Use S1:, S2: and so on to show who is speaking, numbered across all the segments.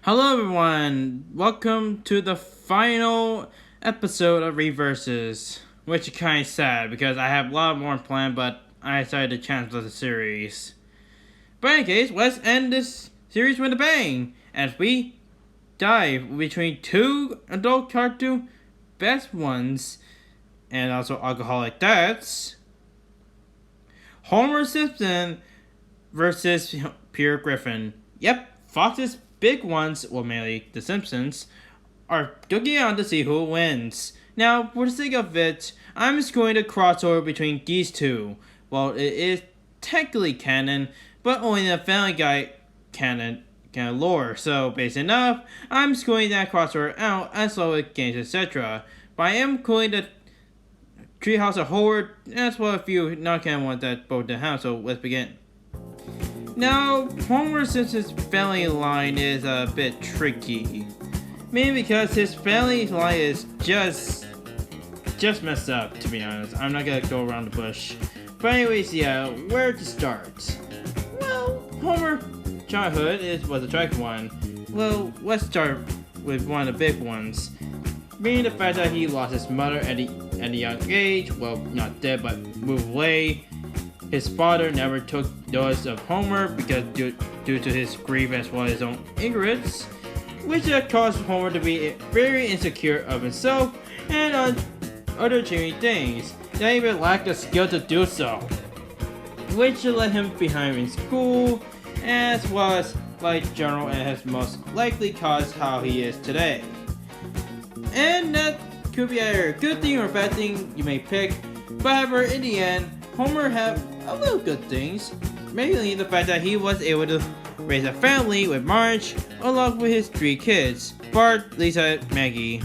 S1: Hello everyone, welcome to the final episode of Reverses, which is kind of sad because I have a lot more planned, but I decided to cancel the series. But in any case, let's end this series with a bang as we dive between two adult cartoon best ones and also alcoholic dads. Homer Simpson versus Peter Griffin. Yep, Fox's big ones, well mainly the Simpsons, are looking on to see who wins. Now, for the sake of it, I'm just going to crossover between these two. Well, it is technically canon, but only the Family Guy canon lore. So, based enough, I'm just going that crossover out as well with games, etc. But I am going to Treehouse of Horror, as well as a few non-canon ones that both did have, so let's begin. Now, Homer Simpson's family line is a bit tricky. Mainly because his family line is just messed up, to be honest. I'm not gonna go around the bush. But anyways, yeah, where to start? Well, Homer's childhood was a tragic one. Well, let's start with one of the big ones. Being the fact that he lost his mother at a young age, well, not dead, but moved away. His father never took notice of Homer because due to his grief as well as his own ignorance, which caused Homer to be very insecure of himself and other achieving things that even lacked the skill to do so, which led him behind in school as well as like general and has most likely caused how he is today. And that could be either a good thing or a bad thing you may pick, but however, in the end, Homer had a little good things, mainly the fact that he was able to raise a family with Marge, along with his 3 kids, Bart, Lisa, and Maggie.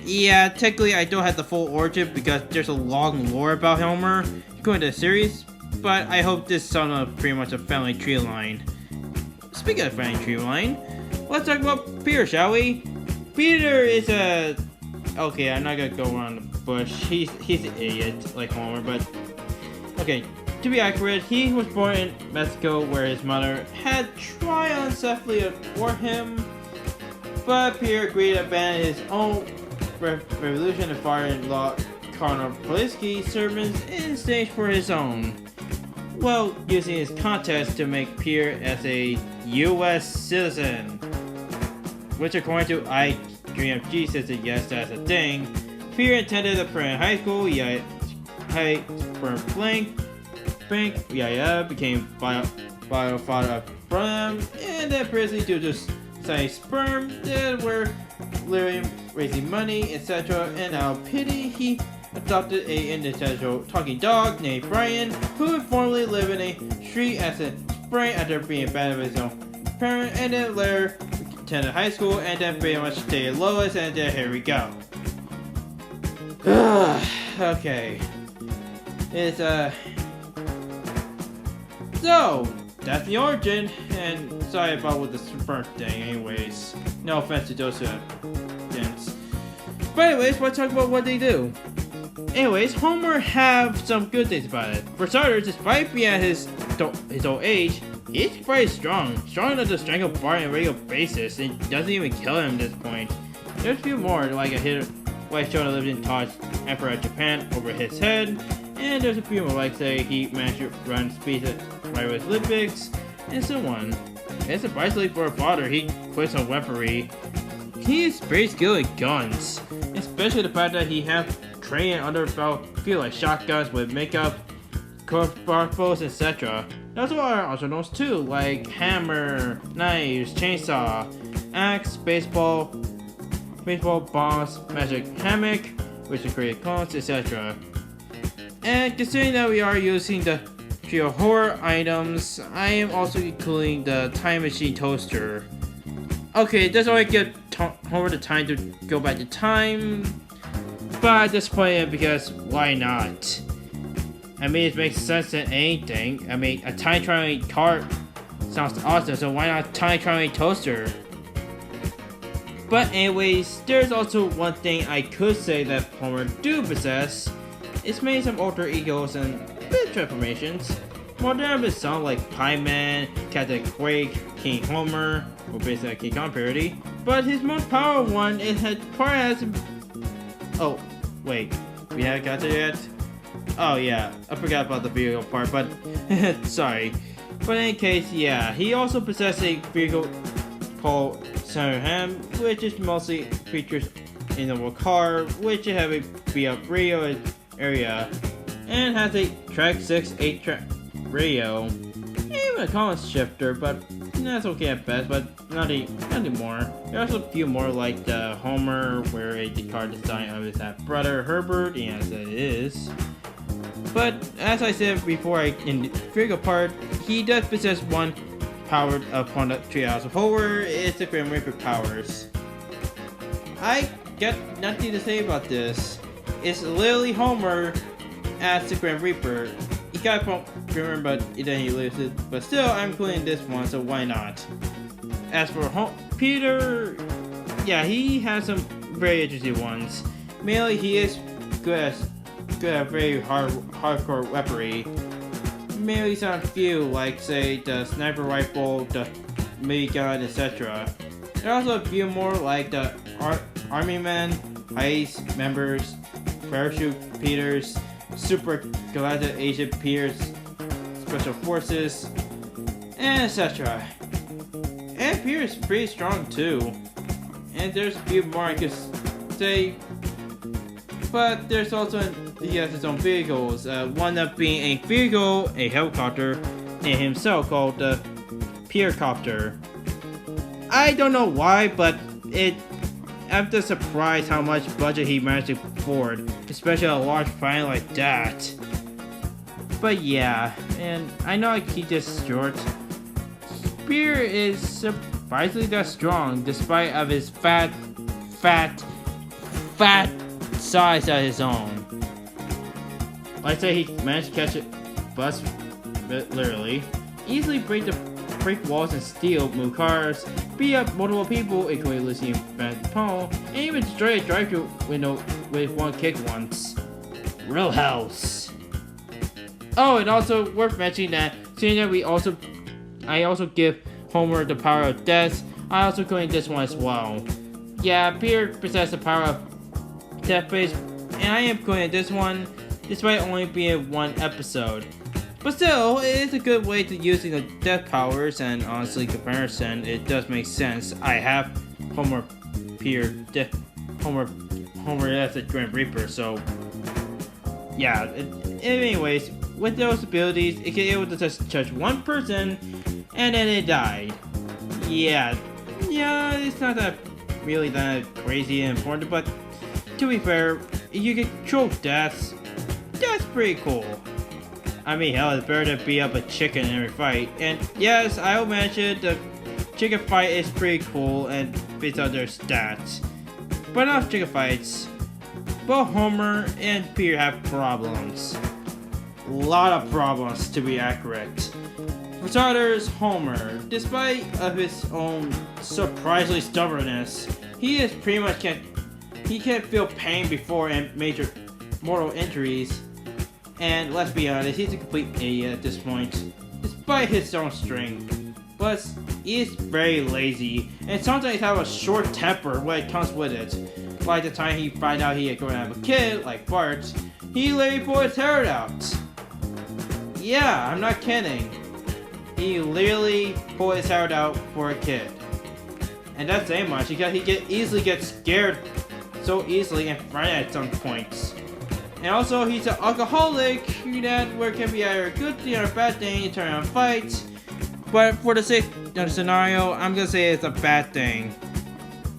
S1: Yeah, technically I don't have the full origin because there's a long lore about Homer going to the series, but I hope this is pretty much a family tree line. Speaking of family tree line, let's talk about Peter, shall we? Peter is a... Okay, I'm not gonna go around the bush. He's an idiot like Homer, but... Okay, to be accurate, he was born in Mexico where his mother had tried unsuccessfully for him, but Peter agreed to abandon his own revolution and father-in-law Cardinal Polisky sermons in exchange for his own. Well, using his contest to make Peter as a U.S. citizen, which according to I Dream of Jesus, yes, that's a thing. Peter attended the Prairie High School, became father of Bram, and then previously due to studying sperm, that were living, raising money, etc. And out of pity, he adopted a intellectual talking dog named Brian, who would formerly live in a street as a spring after being abandoned by his own parent, and then later attended high school and then pretty much stayed lowest, and then here we go. Okay. It's so that's the origin, and sorry about with the sperm thing anyways. No offense to those who didn't. But anyways, let's talk about what they do. Anyways, Homer have some good things about it. For starters, despite being at his old age, he's quite strong enough to strangle Bart on a regular basis, and doesn't even kill him at this point. There's a few more, like a hit, like Shona lived in Todd's Emperor of Japan over his head, and there's a few more, like say he managed to run speed right with Olympics, and so on. And surprisingly for a father, he quits on weaponry. He is very skilled at guns, especially the fact that he has training under feel like shotguns with makeup, crossbows, etc. There's a lot of arsenals too, like hammer, knives, chainsaw, axe, baseball, bombs, magic hammock, which is create clones, etc. And considering that we are using the trio horror items, I am also including the time machine toaster. Okay, it doesn't only give Homer the time to go back to time, but I just play it because why not? I mean, it makes sense than anything. I mean, a time traveling car sounds awesome, so why not time traveling toaster? But anyways, there's also one thing I could say that Homer do possess. It's made some alter egos and bit transformations. More than have been songs like Pie Man, Captain Quake, King Homer, or basically a King Kong parody. But his most powerful one is that part has. Oh, wait, we haven't got there yet? Oh yeah, I forgot about the vehicle part, but sorry. But in any case, yeah, he also possesses a vehicle called Senator Ham, which is mostly features in a car, which have a beat-up radio area, and has a track 6 8-track radio, even a column shifter, but that's okay at best, but nothing more. There's also a few more like the Homer, where the car design of his half brother Herbert, yes it is. But as I said before, in the vehicle part, he does possess one powered upon the Treehouse of Horror. It's the Grim Reaper powers. I got nothing to say about this. It's literally Homer as the Grim Reaper. He got from Grim Reaper, but then he loses it. But still, I'm including this one, so why not? As for Peter, yeah, he has some very interesting ones. Mainly, he is good at very hardcore weaponry. Mainly some few, like say the sniper rifle, the minigun, etc. There are also a few more like the army men, ice members, parachute Peters, super galactic agent Peters, special forces, and etc. And Peter is pretty strong too. And there's a few more I could say, but there's also he has his own vehicles. One of being a vehicle, a helicopter, and himself called the Petercopter. I don't know why, but I'm just surprised how much budget he managed to afford, especially a large find like that. But yeah, and I know I keep this short. Spear is surprisingly that strong, despite of his fat size of his own. Like I say, he managed to catch a bus, literally, easily break walls and steal, move cars, beat up multiple people, including Lucy and Van Paul, and even destroy a drive-thru window with one kick once. Real house. Oh, and also worth mentioning that, seeing that I also give Homer the power of death, I also claim this one as well. Yeah, Peter possesses the power of death base, and I am claiming this one, despite only being one episode. But still, it is a good way to using the death powers, and honestly, comparison, it does make sense. I have Homer as a Grim Reaper, so yeah. Anyways, with those abilities, it can able to just touch one person, and then it died. Yeah, it's not that really that crazy and important, but to be fair, if you can control deaths, that's pretty cool. I mean, hell, it's better to beat up a chicken in every fight. And yes, I will mention the chicken fight is pretty cool and based on their stats. But enough chicken fights. Both Homer and Peter have problems. A lot of problems, to be accurate. For starters, Homer, despite of his own surprisingly stubbornness, he is pretty much can't feel pain before and major mortal injuries. And let's be honest, he's a complete idiot at this point, despite his own strength. But he is very lazy, and sometimes have a short temper when it comes with it. By the time he finds out he is going to have a kid, like Bart, he literally pulled his hair out. Yeah, I'm not kidding. He literally pulled his hair out for a kid. And that's saying much, because he easily gets scared so easily and frightened at some points. And also, he's an alcoholic, that where it can be either a good thing or a bad thing, you turn on fights. But for the sake of the scenario, I'm gonna say it's a bad thing.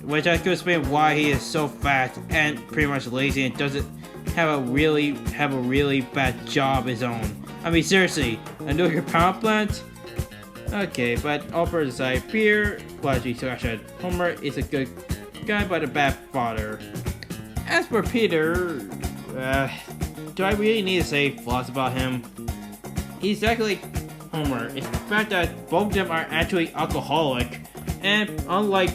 S1: Which I could explain why he is so fat and pretty much lazy and doesn't have a really bad job his own. I mean, seriously, a nuclear power plant? Okay, but all for aside, Peter, Homer is a good guy but a bad father. As for Peter, do I really need to say flaws about him? He's exactly like Homer. It's the fact that both of them are actually alcoholic, and unlike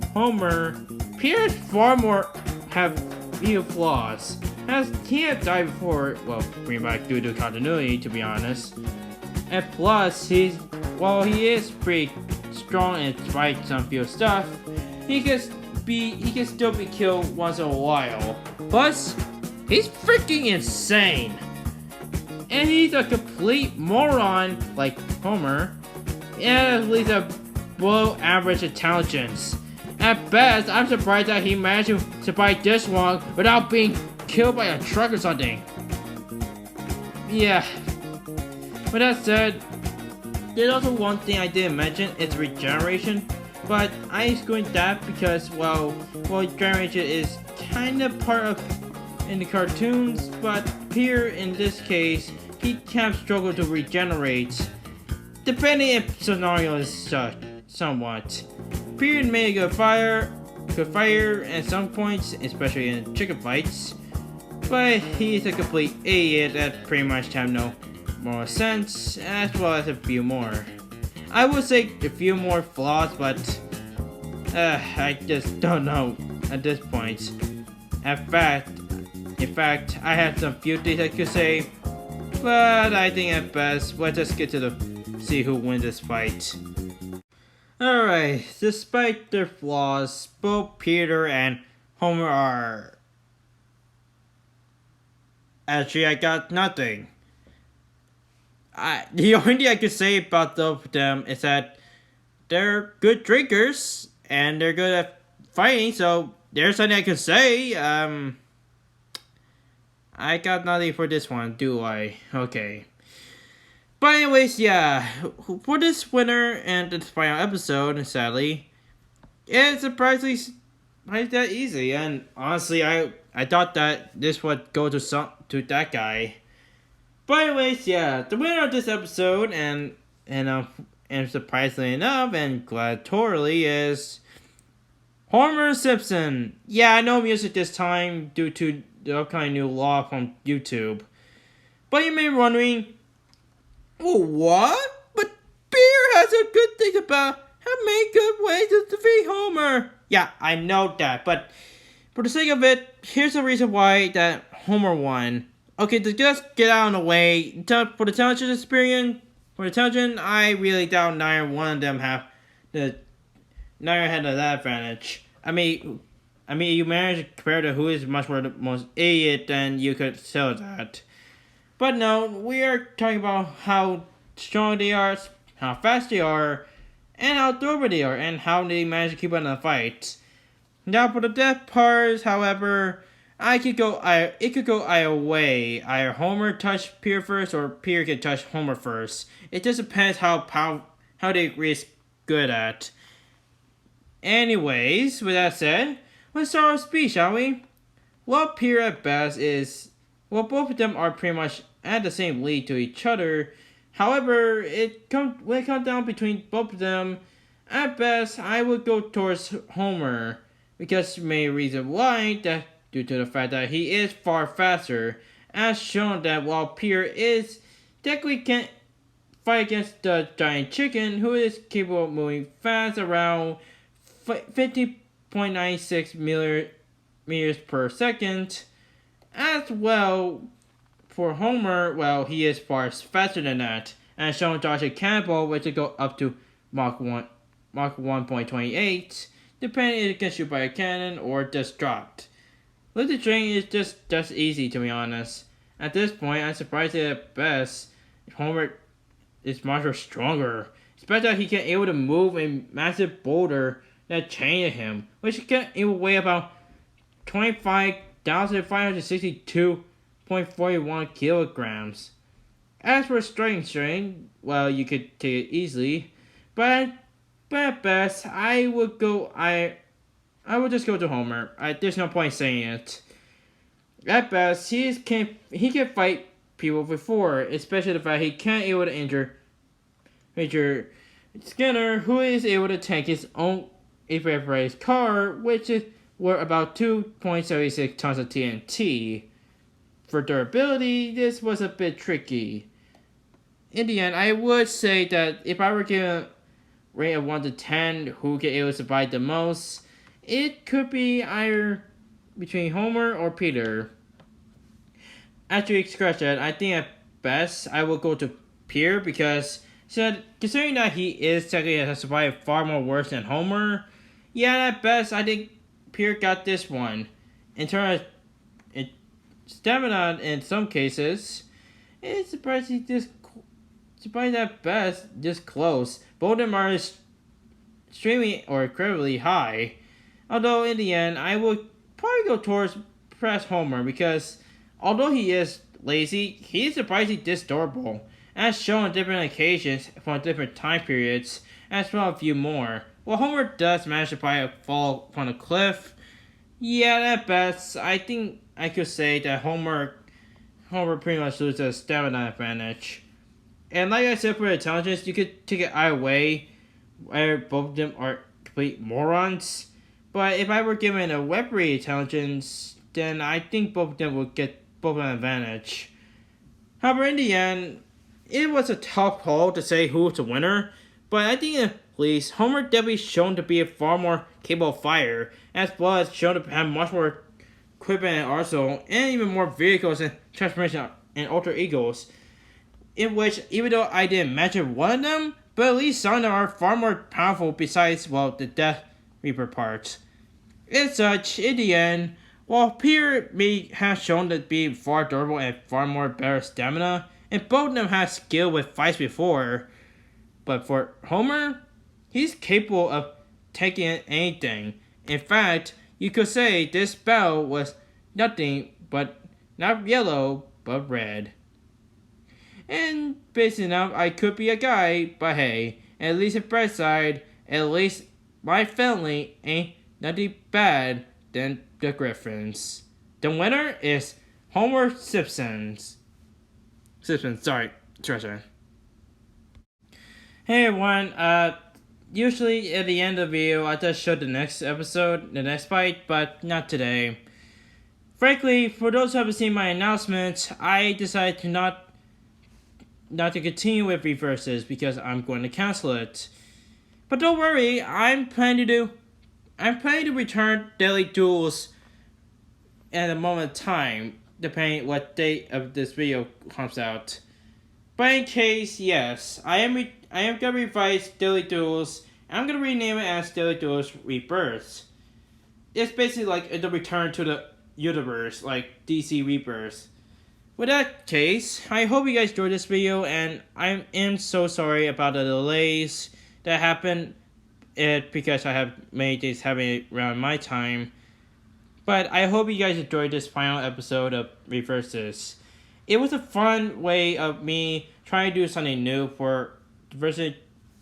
S1: Homer, Peter is far more have few flaws. As he had died before, well, pretty much due to continuity, to be honest. And plus, he is pretty strong and despite some few stuff, he can still be killed once in a while. Plus, he's freaking insane. And he's a complete moron like Homer, and at least a below average intelligence. At best, I'm surprised that he managed to survive this long without being killed by a truck or something. Yeah. With that said, there's also one thing I didn't mention, it's regeneration. But I exclude that because, well, regeneration is kind of part of in the cartoons, but here in this case, he can struggle to regenerate, depending if scenario is somewhat. Peter made a good fire at some points, especially in chicken fights, but he's a complete idiot that pretty much have no moral sense, as well as a few more. I would say a few more flaws, but I just don't know at this point. In fact, I had some few things I could say, but I think at best, let's just get to see who wins this fight. Alright, despite their flaws, both Peter and Homer are... Actually, I got nothing. The only thing I could say about both of them is that they're good drinkers and they're good at fighting, so there's something I could say. I got nothing for this one, do I? Okay. But anyways, yeah, for this winner and this final episode, sadly, it's surprisingly not that easy. And honestly, I thought that this would go to that guy. But anyways, yeah, the winner of this episode and surprisingly enough and gladiatorily is Homer Simpson. Yeah, no music this time due to the upcoming new law from YouTube. But you may be wondering, well, what? But Peter has a good thing about have made good ways to defeat Homer. Yeah, I know that, but for the sake of it, here's the reason why that Homer won. Okay, to just get out of the way, for the television experience, I really doubt neither one of them had that advantage. I mean, you manage to compare to who is much more the most idiot, then you could tell that. But no, we are talking about how strong they are, how fast they are, and how durable they are, and how they manage to keep on the fight. Now for the death parts, however, it could go either way. Either Homer touched Peter first, or Peter could touch Homer first. It just depends how they agree is good at. Anyways, with that said, let's start our speech, shall we? Well, Peter at best is, well, both of them are pretty much at the same league to each other. However, when it comes down between both of them, At best, I would go towards Homer, because the main reason why that due to the fact that he is far faster, as shown that while Peter is technically can't fight against the giant chicken, who is capable of moving fast around 50.96 meters per second. As well, for Homer, well, he is far faster than that, as shown Josh a cannonball, which will go up to Mach 1.28, depending if it can shoot by a cannon or just dropped. Lifted train is just easy, to be honest. At this point, I'm surprised that at best, Homer is much stronger. Especially that he can able to move a massive boulder that chained him, which can even weigh about 25,562.41 kilograms. As for strength, well, you could take it easily, but at best, I would just go to Homer. There's no point saying it. At best, he can fight people before, especially the fact he can't able to injure Skinner, who is able to tank his own vaporized car, which is worth about 2.76 tons of TNT. For durability, this was a bit tricky. In the end, I would say that if I were given a rate of 1 to 10, who can able to survive the most, it could be either between Homer or Peter. After you scratch that, I think at best I will go to Peter, because considering that he is technically has survived far more worse than Homer, yeah, at best I think Peter got this one. In terms of stamina, in some cases, it's surprisingly at best this close. Both of them are extremely or incredibly high. Although in the end, I would probably go towards perhaps Homer, because although he is lazy, he is surprisingly this durable, as shown on different occasions from different time periods, as well as a few more. While Homer does manage to probably fall from a cliff, yeah, at best, I think I could say that Homer pretty much loses a stamina advantage. And like I said, for intelligence, you could take it either way, where both of them are complete morons. But if I were given a weaponry intelligence, then I think both of them would get both an advantage. However, in the end, it was a tough call to say who was the winner, but I think at least Homer definitely shown to be a far more capable fighter, as well as shown to have much more equipment and arsenal, and even more vehicles and transformation and alter egos, in which, even though I didn't mention one of them, but at least some of them are far more powerful besides, well, the Death Reaper parts. As such, in the end, while Peter may have shown to be far durable and far more better stamina, and both of them have skill with fights before, but for Homer, he's capable of taking anything. In fact, you could say this battle was nothing but not yellow, but red. And based enough, I could be a guy, but hey, at least the bright side, at least my family ain't nothing bad than the Griffins. The winner is Homer Simpsons. Sorry, treasure. Hey everyone, usually at the end of the video, I just show the next episode, the next fight, but not today. Frankly, for those who haven't seen my announcement, I decided to not to continue with reverses because I'm going to cancel it. But don't worry, I'm planning to return daily duels at a moment of time, depending what date of this video comes out. But in case, yes, I am gonna revise Daily Duels. I'm gonna rename it as Daily Duels Rebirth. It's basically like the return to the universe, like DC Rebirth. With that case, I hope you guys enjoyed this video, and I am so sorry about the delays that happened. Because I have many days having it around my time. But I hope you guys enjoyed this final episode of Reverses. It was a fun way of me trying to do something new for versus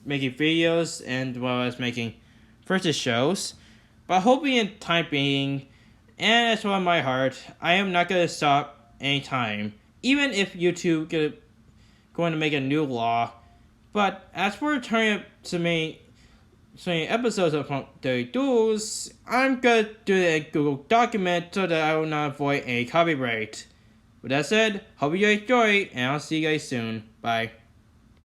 S1: making videos and well as making versus shows. But hoping in time being, and as well in my heart, I am not going to stop anytime. Even if YouTube going to make a new law. But as for returning to me 20 episodes of 30 Duels, I'm gonna do a Google document so that I will not avoid a copyright. With that said, hope you enjoyed, and I'll see you guys soon. Bye.